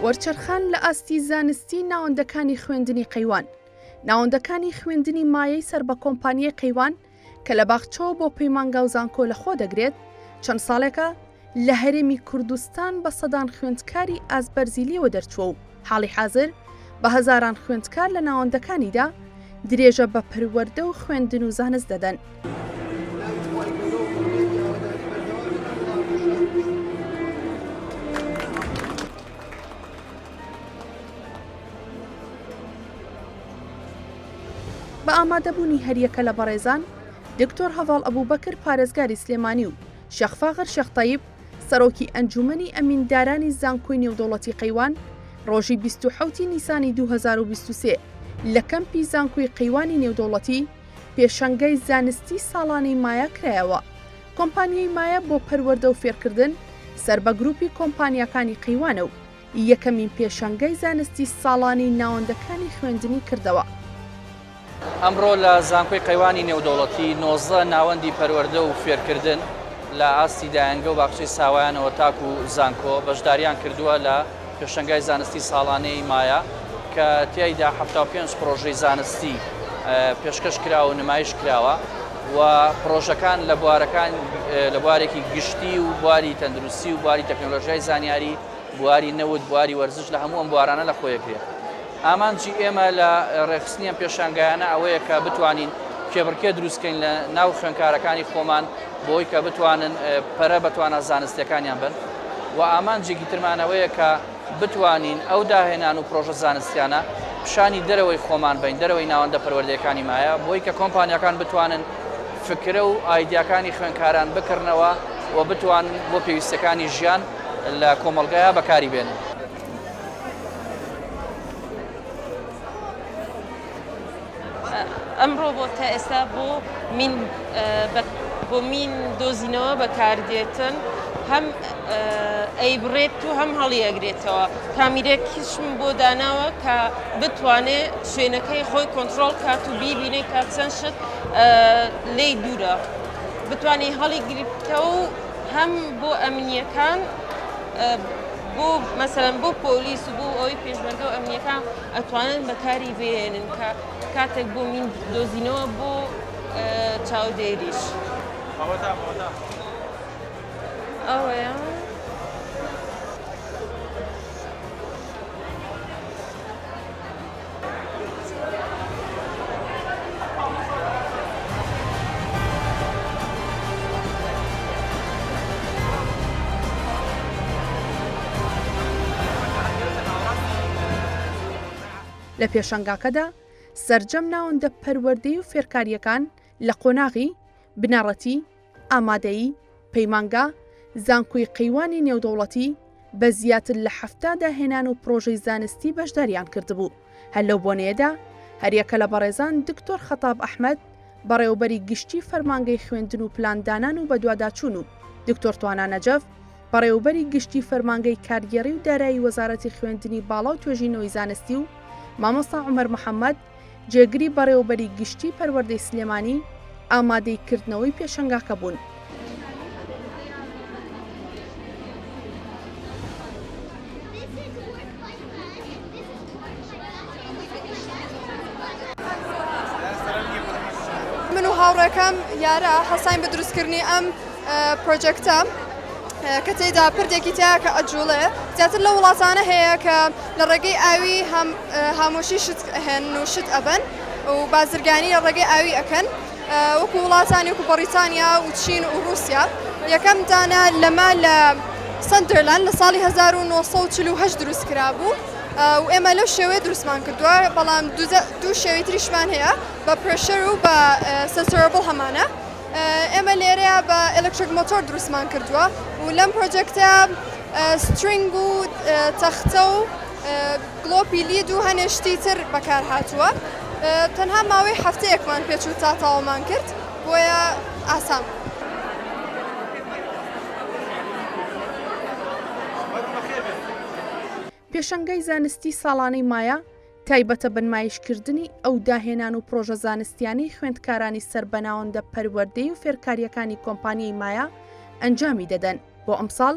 وەرچەرخان لە ئاستی زانستی ناوەندەکانی خوێندنی قەیوان. ناوەندەکانی خوێندنی مایەی سەر بە کۆمپانیای قەیوان کە لە باخچەوە بۆ پەیمانگا و زانکۆ لەخۆ دەگرێت، چەند ساڵێکە لە هەرێمی کوردستان بە سەدان خوێندکاری ئازبەرزی لێوە دەرچووە و حاڵی حازر بە هەزاران خوێندکار لە ناوەندەکانیدا درێژە بە پەروەردە و خوێندن و زانست دەدەن. بە ئامادەبوونی هەریەکە لە بەڕێزان، دکتۆر هەڤاڵ ئەبووبەکر پارێزگاری سلێمانی و شێخ فاغر شێخ تەیب سەرۆکی ئەنجومەنی ئەمیندارانی زانکۆی نێودەوڵەتی قەیوان ڕۆژی 27 نیسانی 2023 لە کەمپی زانکۆی قەیوانی نێودەوڵەتی پێشەنگای زانستی ساڵانەی مایە کرایەوە. کۆمپانیای مایە بۆ پەروەردە و فێرکردن سەر بە گروپی کۆمپانیەکانی قەیوانە و یەکەمین پێشەنگای زانستی ساڵانەی ناوەندەکانی خوێندنی کردەوە. ئەمڕۆ لە زانکۆی قەیوانی نێودەوڵەتی 19 ناوەندی پەروەردە و فێرکردن لە ئاستی دایانگە و باخچەی ساوایانەوە تاک و زانکۆ بەشداریان کردووە لە پێشەنگای زانستی ساڵانەی مایە کە تیایدا 75 پرۆژەی زانستی پێشکەش کراوە و نمایش کراوە و پرۆژەکان لە بوارێکی گشتی و بواری تەندروستی و بواری تەکنۆلۆژیای زانیاری، بواری نەوت، بواری وەرزش لە هەموو ئەم بوارانە لە خۆیەکرێت. ئامانجی ئێمە لە ڕێخستنیان پێشانگایانە ئەوەیە کە بتوانین کێبڕکێ دروستکەین لە ناو خوێندکارەکانی خۆمان بۆی کە بتوانن پەرە بەتوانە زانستیەکانیان بن و ئامانجێکی ترمانەوەیە کە بتوانین ئەو داهێنان و پرۆژە زانستیانە پیشانی دەرەوەی خۆمان بین، دەرەوەی ناوەندە پەروەردەیەکانی مایە، بۆی کە کۆمپانیەکان بتوانن فکرە و ئایدیاکانی خوێندکاران بکردنەوە و بتوانن بۆ پێویستەکانی ژیان لە کۆمەڵگەیە بەکاری بێنن. ئەمڕۆ بۆ تا ئێستا بۆ مین دۆزینەوە بەکاردێتن، هەم ئەیبڕێت و هەم هەڵیەگرێتەوە. کامیرێکیشم بۆ داناوە کە بتوانێت شوێنەکەی خۆی کۆنتترۆل کات و بیبینێ کە چەند شت لێی دوورە، بتوانێت هەڵی گرفتەوە و هەم بۆ ئەمنیەکان بۆ مەسەرەن بۆ پۆلیس و بۆ ئەوەی پێشمەرگە و ئەمنیەکان ئەتوانن بەکاری بێنن کە کاتێک بۆ مین دۆزینەوە بۆ چاودێریش. ئەوەیە لە پێشەنگاکەدا سەرجەم ناوەندە پەروەردەی و فێرکاریەکان لە قۆناغی، بنەڕەتی، ئامادەیی، پەیمانگا، زانکۆی قەیوانی نێودەوڵەتی بە زیاتر لە 70 داهێنان و پرۆژەی زانستی بەشداریان کردبوو. هەر لەو بۆنەیەدا هەریەکە لە بەڕێزان دکتۆر خەتاب ئەحمەد بەڕێوەبەری گشتی فەرمانگەی خوێندن و پلاندانان و بەدواداچوون و دکتۆر توانە نەجەف بەڕێوەبەری گشتی فەرمانگەی کارگێڕی و دارایی وەزارەتی خوێندنی باڵا و توێژینەوەی زانستی و مامۆستا عومەر محەممەد جێگری بەڕێوەبەری گشتی پەروەردەی سلێمانی ئامادەیکردنەوەی پێشەنگاکە بوون. من و هاوڕێکەم یارە هەساین بە دروستکردنی ئەم پرۆجەکتە کە تێیدا پردێکی تایە کە ئەجوڵێ زیاتر لە وڵاتانە هەیە کە لە ڕێگەی ئاوی هامۆشی شت هێن و شت ئەبن و بازرگانی لە ڕێگەی ئاوی ئەکەن وەکو وڵاتانی وەکو بەریتانیا و چین و رووسیا. یەکەم دانە لەما لە سەندەرلاند لە ساڵی 1948 دروست کرابوو و ئێمە لەو شێوەیە دروستمان کردووە، بەڵام دوو شێوەی تریشمان هەیە بە پرێشەر و بە سنسۆرەبڵ هەمانە. ئێمە لێرەیە بە ئێلکتریک مۆتۆر دروستمان کردووە و لەم پرۆجەکتە سترینگ و تەختە و گلۆپی لید و هەنێشتی تر بەکار هاتووە. تەنها ماوەی هەفتەیەکمان پێچوو تا تاوامان کرد، بۆیە ئاسان. پێشەنگای زانستی ساڵانەی مایە تایبەتە بنمایشکردنی ئەو داهێنان و پرۆژە زانستیانی خوێندکارانی سەربەناوەندە پەروەردەی و فێرکاریەکانی کۆمپانیای مایە ئەنجامی دەدەن. بۆ ئەمساڵ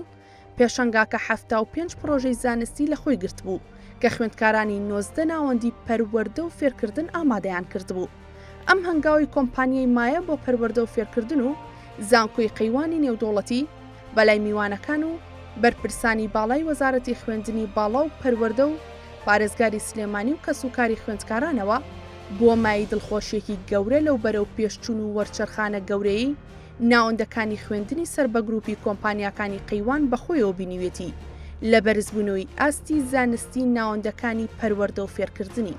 پێشەنگاکە 75 پرۆژەی زانستی لە خۆی گرت بوو کە خوێندکارانی 19 ناوەندی پەروەردە و فێرکردن ئامادەیان کردبوو. ئەم هەنگاوی کۆمپانیای مایە بۆ پەروەردە و فێرکردن و زانکۆی قەیوانی نێودەوڵەتی بەلای میوانەکان و بەرپرسانی باڵای وەزارەتی خوێندنی باڵا و پەروەردە و پارێزگاری سلێمانی و کەسوکاری خوێندکارانەوە بووە مای دڵخۆشیێکی گەورە لەو بەرەو پێشچوون و وەرچەرخانە گەورەی ناوەندەکانی خوێندنی سەر بە گروپی کۆمپانیاکانی قەیوان بەخۆیەوە بینیوێتی لە بەرزبوونەوەی ئاستی زانستی ناوەندەکانی پەروەردە و فێرکردنی.